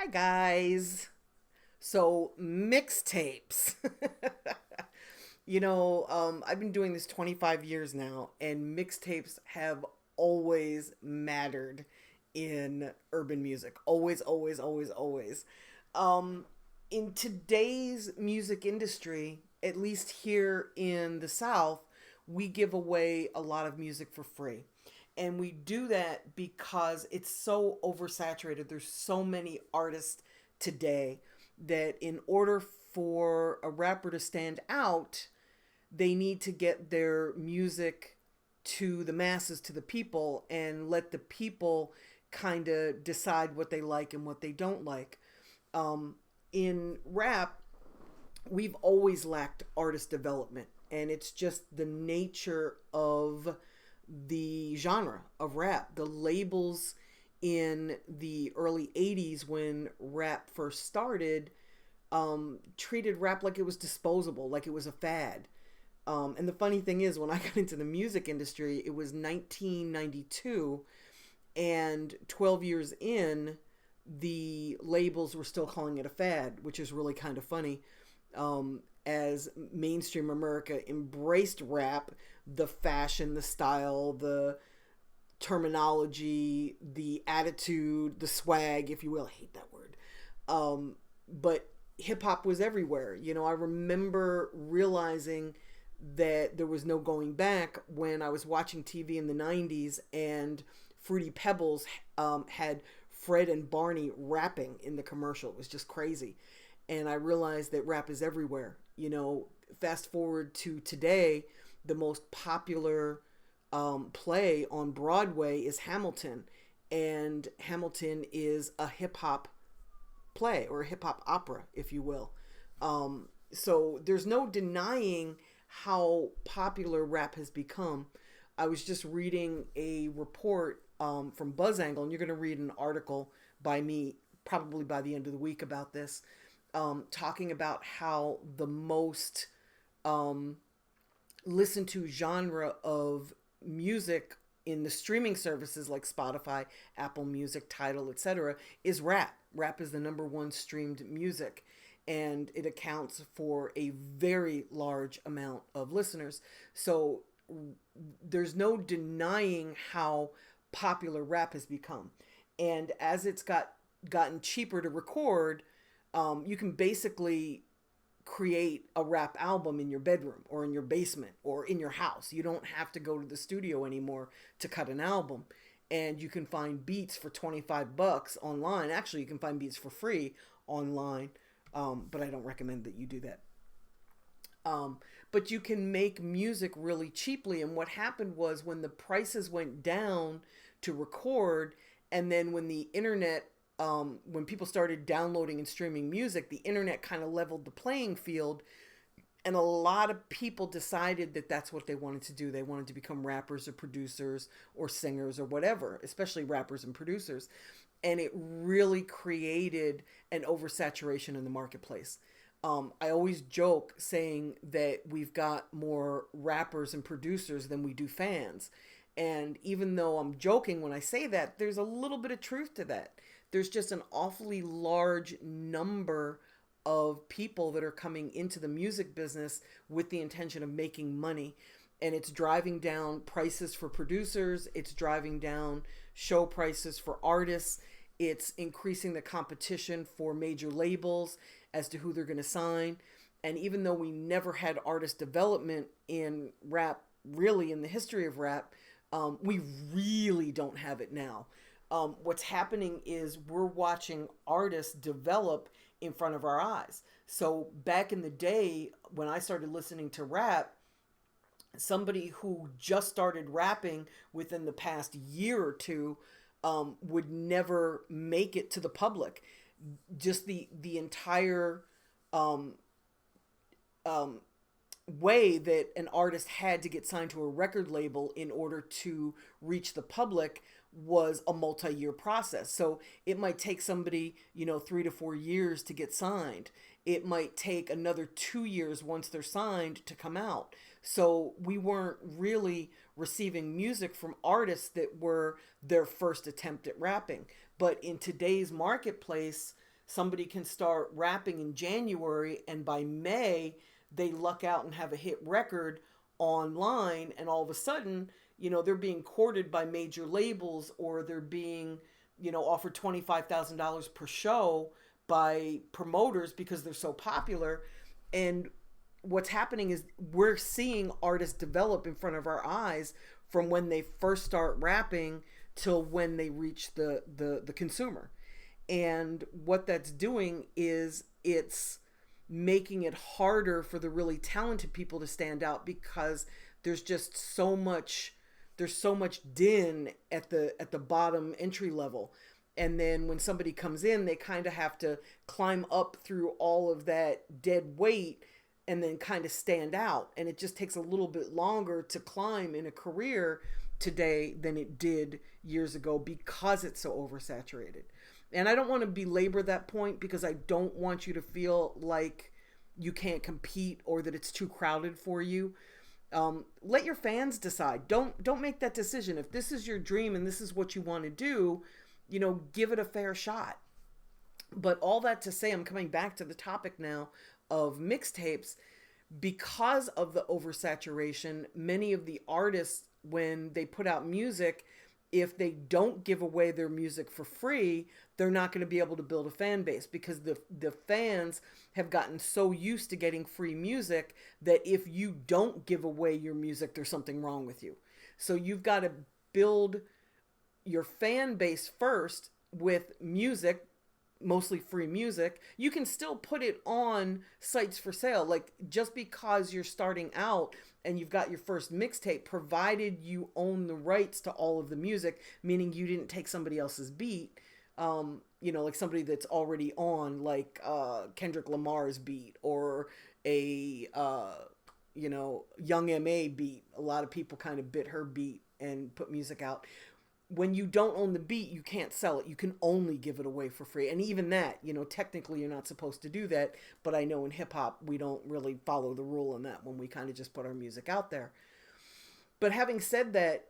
Hi guys. So mixtapes. I've been doing this 25 years now, and mixtapes have always mattered in urban music. Always, always, always, always. Um, in today's music industry, at least here in the South, we give away a lot of music for free. And we do that because it's so oversaturated. There's so many artists today that in order for a rapper to stand out, they need to get their music to the masses, to the people, and let the people kind of decide what they like and what they don't like. In rap, we've always lacked artist development, and it's just the nature of the genre of rap. The labels in the early 80s when rap first started treated rap like it was disposable, like it was a fad. And the funny thing is, when I got into the music industry, it was 1992, and 12 years in, the labels were still calling it a fad, which is really kind of funny. As mainstream America embraced rap, the fashion, the style, the terminology, the attitude, the swag, if you will. I hate that word. But hip hop was everywhere. I remember realizing that there was no going back when I was watching TV in the 90s and Fruity Pebbles had Fred and Barney rapping in the commercial. It was just crazy. And I realized that rap is everywhere. Fast forward to today, the most popular play on Broadway is Hamilton. And Hamilton is a hip hop play or a hip hop opera, if you will. So there's no denying how popular rap has become. I was just reading a report from BuzzAngle, and you're going to read an article by me probably by the end of the week about this, talking about how the most listened to genre of music in the streaming services like Spotify, Apple Music, Tidal, etc., is rap. Rap is the number one streamed music, and it accounts for a very large amount of listeners. So there's no denying how popular rap has become. And as it's gotten cheaper to record, you can basically create a rap album in your bedroom or in your basement or in your house. You don't have to go to the studio anymore to cut an album. And you can find beats for 25 bucks online. Actually, you can find beats for free online, but I don't recommend that you do that. But you can make music really cheaply. And what happened was when the prices went down to record, and then when the internet, when people started downloading and streaming music, the internet kind of leveled the playing field. And a lot of people decided that that's what they wanted to do. They wanted to become rappers or producers or singers or whatever, especially rappers and producers. And it really created an oversaturation in the marketplace. I always joke saying that we've got more rappers and producers than we do fans. And even though I'm joking when I say that, there's a little bit of truth to that. There's just an awfully large number of people that are coming into the music business with the intention of making money. And it's driving down prices for producers, it's driving down show prices for artists, it's increasing the competition for major labels as to who they're going to sign. And even though we never had artist development in rap, really in the history of rap, we really don't have it now. What's happening is we're watching artists develop in front of our eyes. So back in the day when I started listening to rap, somebody who just started rapping within the past year or two would never make it to the public. Just the entire um, um, way that an artist had to get signed to a record label in order to reach the public was a multi-year process. So it might take somebody, 3 to 4 years to get signed. It might take another 2 years once they're signed to come out. So we weren't really receiving music from artists that were their first attempt at rapping. But in today's marketplace, somebody can start rapping in January, and by May they luck out and have a hit record online, and all of a sudden, they're being courted by major labels, or they're being, offered $25,000 per show by promoters because they're so popular. And what's happening is we're seeing artists develop in front of our eyes from when they first start rapping till when they reach the consumer. And what that's doing is it's making it harder for the really talented people to stand out, because there's just so much din at the bottom entry level. And then when somebody comes in, they kind of have to climb up through all of that dead weight and then kind of stand out. And it just takes a little bit longer to climb in a career today than it did years ago, because it's so oversaturated. And I don't want to belabor that point, because I don't want you to feel like you can't compete or that it's too crowded for you. Let your fans decide. Don't make that decision. If this is your dream and this is what you want to do, give it a fair shot. But all that to say, I'm coming back to the topic now of mixtapes. Because of the oversaturation, many of the artists, when they put out music, if they don't give away their music for free, they're not going to be able to build a fan base, because the fans have gotten so used to getting free music that if you don't give away your music, there's something wrong with you. So you've got to build your fan base first with music, mostly free music. You can still put it on sites for sale. Like, just because you're starting out and you've got your first mixtape, provided you own the rights to all of the music, meaning you didn't take somebody else's beat, like somebody that's already on, like Kendrick Lamar's beat, or a Young M.A. beat. A lot of people kind of bit her beat and put music out. When you don't own the beat, you can't sell it. You can only give it away for free. And even that, technically you're not supposed to do that. But I know in hip hop, we don't really follow the rule on that, when we kind of just put our music out there. But having said that,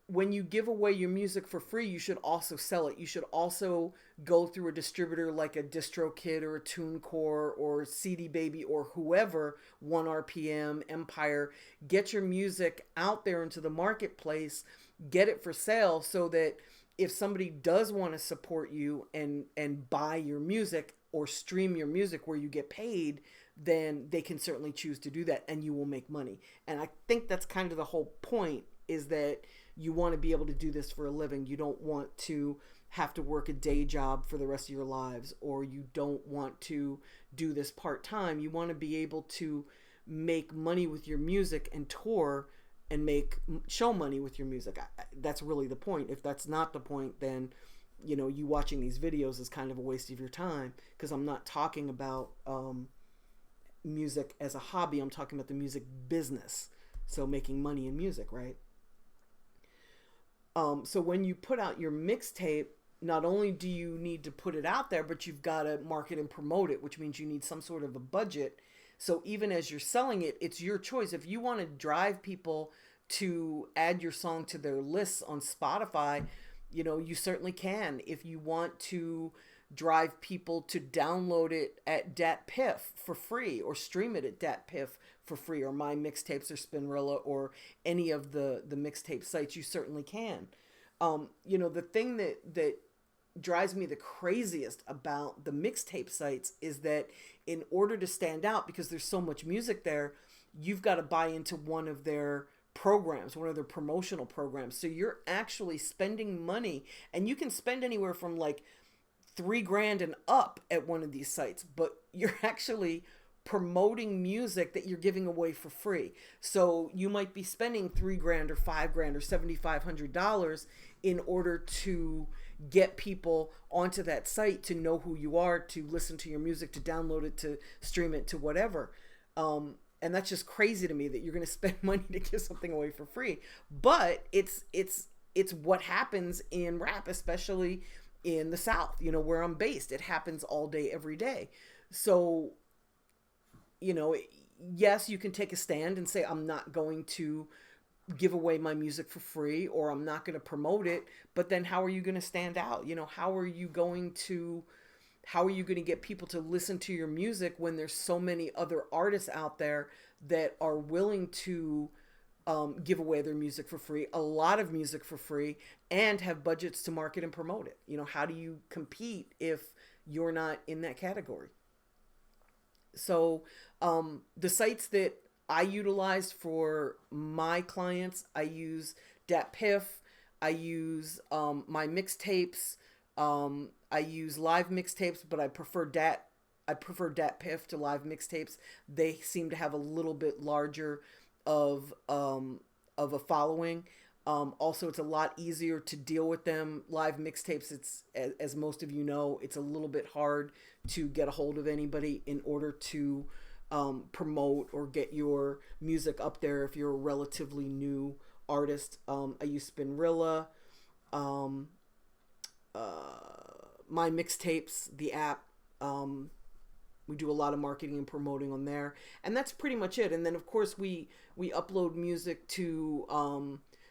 when you give away your music for free, you should also sell it. You should also go through a distributor like a DistroKid or a TuneCore or CD Baby or whoever, 1RPM, Empire. Get your music out there into the marketplace. Get it for sale, so that if somebody does want to support you and buy your music or stream your music where you get paid, then they can certainly choose to do that, and you will make money. And I think that's kind of the whole point, is that you want to be able to do this for a living. You don't want to have to work a day job for the rest of your lives, or you don't want to do this part-time. You want to be able to make money with your music and tour and make show money with your music. That's really the point. If that's not the point, then you watching these videos is kind of a waste of your time, because I'm not talking about music as a hobby. I'm talking about the music business, so making money in music, right? So when you put out your mixtape, not only do you need to put it out there, but you've got to market and promote it, which means you need some sort of a budget. So even as you're selling it, it's your choice. If you want to drive people to add your song to their lists on Spotify, you certainly can. If you want to drive people to download it at DatPiff for free, or stream it at DatPiff for free, or My Mixtapes or Spinrilla or any of the mixtape sites, you certainly can. The thing that drives me the craziest about the mixtape sites is that in order to stand out, because there's so much music there, you've got to buy into one of their programs, one of their promotional programs. So you're actually spending money, and you can spend anywhere from like $3,000 and up at one of these sites, but you're actually promoting music that you're giving away for free. So you might be spending $3,000 or $5,000 or $7,500 in order to get people onto that site, to know who you are, to listen to your music, to download it, to stream it, to whatever. And that's just crazy to me, that you're going to spend money to give something away for free. But it's what happens in rap, especially in the South, where I'm based. It happens all day, every day. So, yes, you can take a stand and say, I'm not going to give away my music for free, or I'm not going to promote it. But then how are you going to stand out? How are you going to How are you going to get people to listen to your music when there's so many other artists out there that are willing to give away their music for free, a lot of music for free, and have budgets to market and promote it? You know, how do you compete if you're not in that category? So the sites that I utilized for my clients, I use DatPiff, I use my mixtapes, I use live mixtapes, but I prefer DatPiff to live mixtapes. They seem to have a little bit larger of a following. Also, it's a lot easier to deal with them. Live mixtapes, it's as most of you know, it's a little bit hard to get a hold of anybody in order to promote or get your music up there if you're a relatively new artist. I use Spinrilla, my mixtapes, the app. We do a lot of marketing and promoting on there, and that's pretty much it. And then of course we upload music to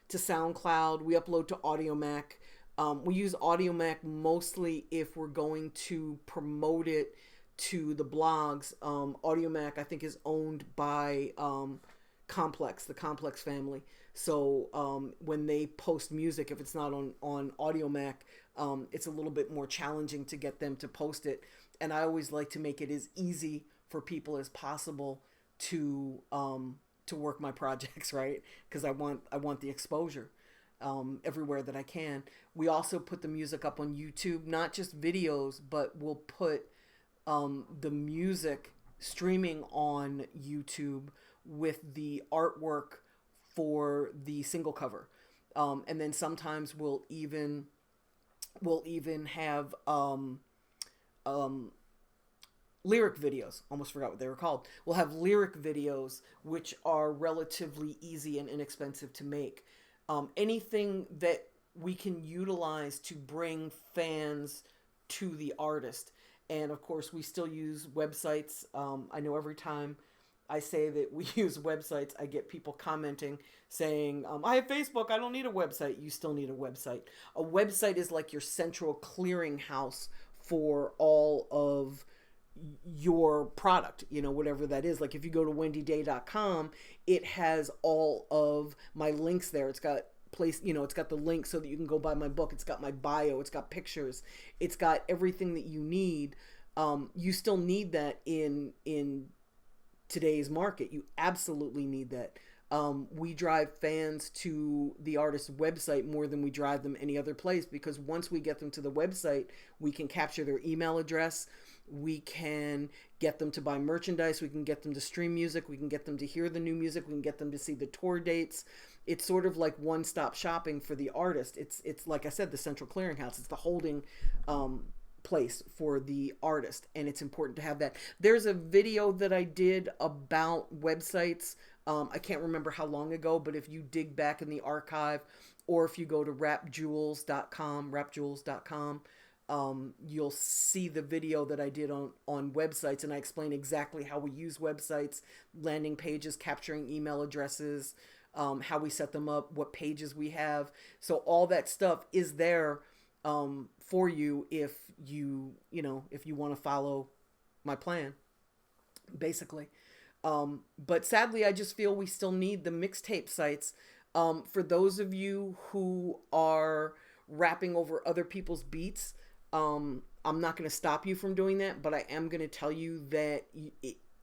SoundCloud. We upload to AudioMac. We use AudioMac mostly if we're going to promote it to the blogs. AudioMac, I think, is owned by Complex, the Complex family. So when they post music, if it's not on AudioMac, it's a little bit more challenging to get them to post it. And I always like to make it as easy for people as possible to work my projects, right? Because I want the exposure everywhere that I can. We also put the music up on YouTube, not just videos, but we'll put the music streaming on YouTube with the artwork for the single cover. And then sometimes we'll even have lyric videos. Almost forgot what they were called. We'll have lyric videos, which are relatively easy and inexpensive to make. Anything that we can utilize to bring fans to the artist. And of course, we still use websites. I know every time I say that we use websites, I get people commenting saying, I have Facebook, I don't need a website. You still need a website. A website is like your central clearinghouse for all of your product, you know, whatever that is. Like if you go to wendyday.com, it has all of my links there. It's got it's got the link so that you can go buy my book. It's got my bio. It's got pictures. It's got everything that you need. You still need that in today's market. You absolutely need that. We drive fans to the artist's website more than we drive them any other place, because once we get them to the website, we can capture their email address. We can get them to buy merchandise. We can get them to stream music. We can get them to hear the new music. We can get them to see the tour dates. It's sort of like one-stop shopping for the artist. It's like I said, the central clearinghouse. It's the holding place for the artist, and it's important to have that. There's a video that I did about websites. I can't remember how long ago, but if you dig back in the archive, or if you go to rapjewels.com, you'll see the video that I did on websites, and I explain exactly how we use websites, landing pages, capturing email addresses, how we set them up, what pages we have. So all that stuff is there for you if you want to follow my plan, basically. But sadly, I just feel we still need the mixtape sites. For those of you who are rapping over other people's beats, I'm not going to stop you from doing that, but I am going to tell you that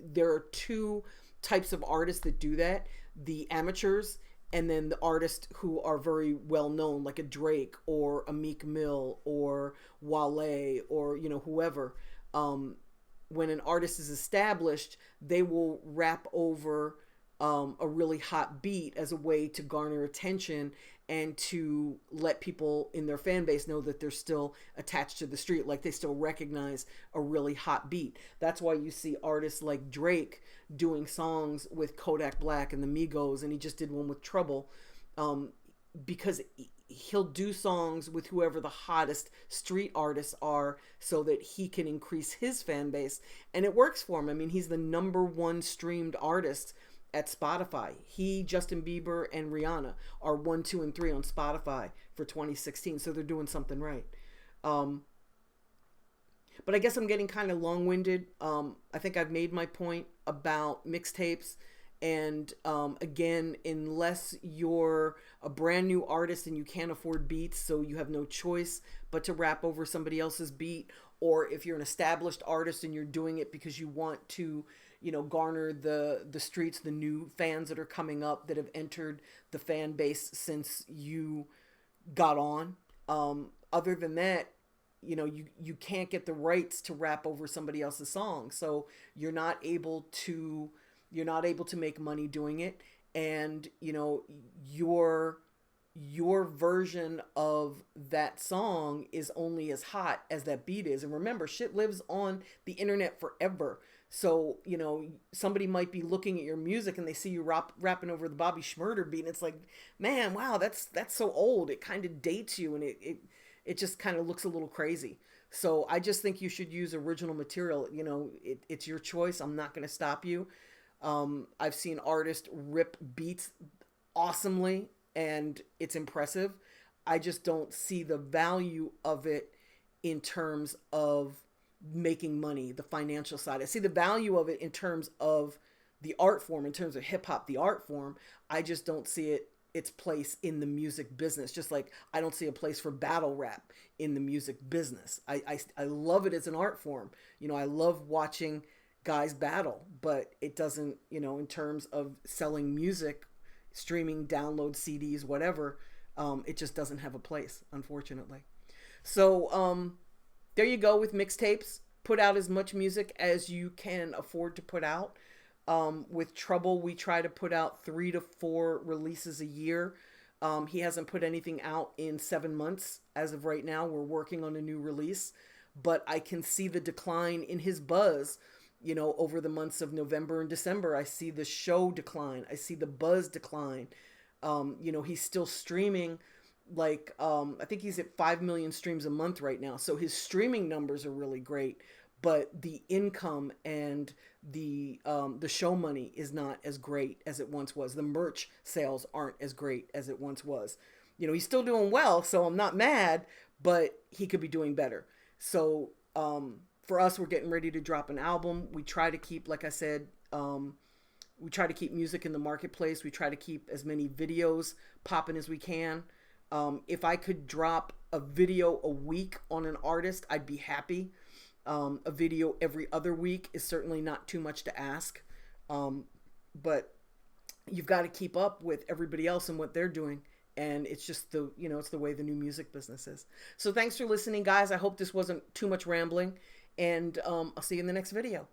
there are two types of artists that do that: the amateurs, and then the artists who are very well known, like a Drake or a Meek Mill or Wale or whoever. When an artist is established, they will rap over a really hot beat as a way to garner attention and to let people in their fan base know that they're still attached to the street, like they still recognize a really hot beat. That's why you see artists like Drake doing songs with Kodak Black and the Migos, and he just did one with Trouble, because he'll do songs with whoever the hottest street artists are so that he can increase his fan base, and it works for him. I mean, he's the #1 streamed artist at Spotify. He, Justin Bieber, and Rihanna are 1, 2, and 3 on Spotify for 2016, so they're doing something right. But I guess I'm getting kind of long-winded. I think I've made my point about mixtapes. And again, unless you're a brand new artist and you can't afford beats, so you have no choice but to rap over somebody else's beat, or if you're an established artist and you're doing it because you want to, garner the streets, the new fans that are coming up that have entered the fan base since you got on. Other than that, you can't get the rights to rap over somebody else's song, so you're not able to make money doing it. And your version of that song is only as hot as that beat is. And remember, shit lives on the internet forever. So somebody might be looking at your music and they see you rapping over the Bobby Shmurda beat, and it's like, man, wow, that's so old. It kind of dates you, and it just kind of looks a little crazy. So I just think you should use original material. It's your choice. I'm not going to stop you. I've seen artists rip beats awesomely, and it's impressive. I just don't see the value of it in terms of making money, the financial side. I see the value of it in terms of the art form, in terms of hip hop, the art form. I just don't see its place in the music business. Just like I don't see a place for battle rap in the music business. I love it as an art form. I love watching guys battle, but it doesn't, in terms of selling music, streaming, download CDs, whatever, it just doesn't have a place, unfortunately. So there you go with mixtapes. Put out as much music as you can afford to put out. With Trouble, we try to put out 3 to 4 releases a year. He hasn't put anything out in 7 months. As of right now, we're working on a new release, but I can see the decline in his buzz. Over the months of November and December, I see the show decline. I see the buzz decline. He's still streaming like, I think he's at 5 million streams a month right now. So his streaming numbers are really great, but the income and the show money is not as great as it once was. The merch sales aren't as great as it once was. He's still doing well, so I'm not mad, but he could be doing better. So, for us, we're getting ready to drop an album. We try to keep, like I said, we try to keep music in the marketplace. We try to keep as many videos popping as we can. If I could drop a video a week on an artist, I'd be happy. A video every other week is certainly not too much to ask. But you've got to keep up with everybody else and what they're doing. And it's just it's the way the new music business is. So thanks for listening, guys. I hope this wasn't too much rambling. And I'll see you in the next video.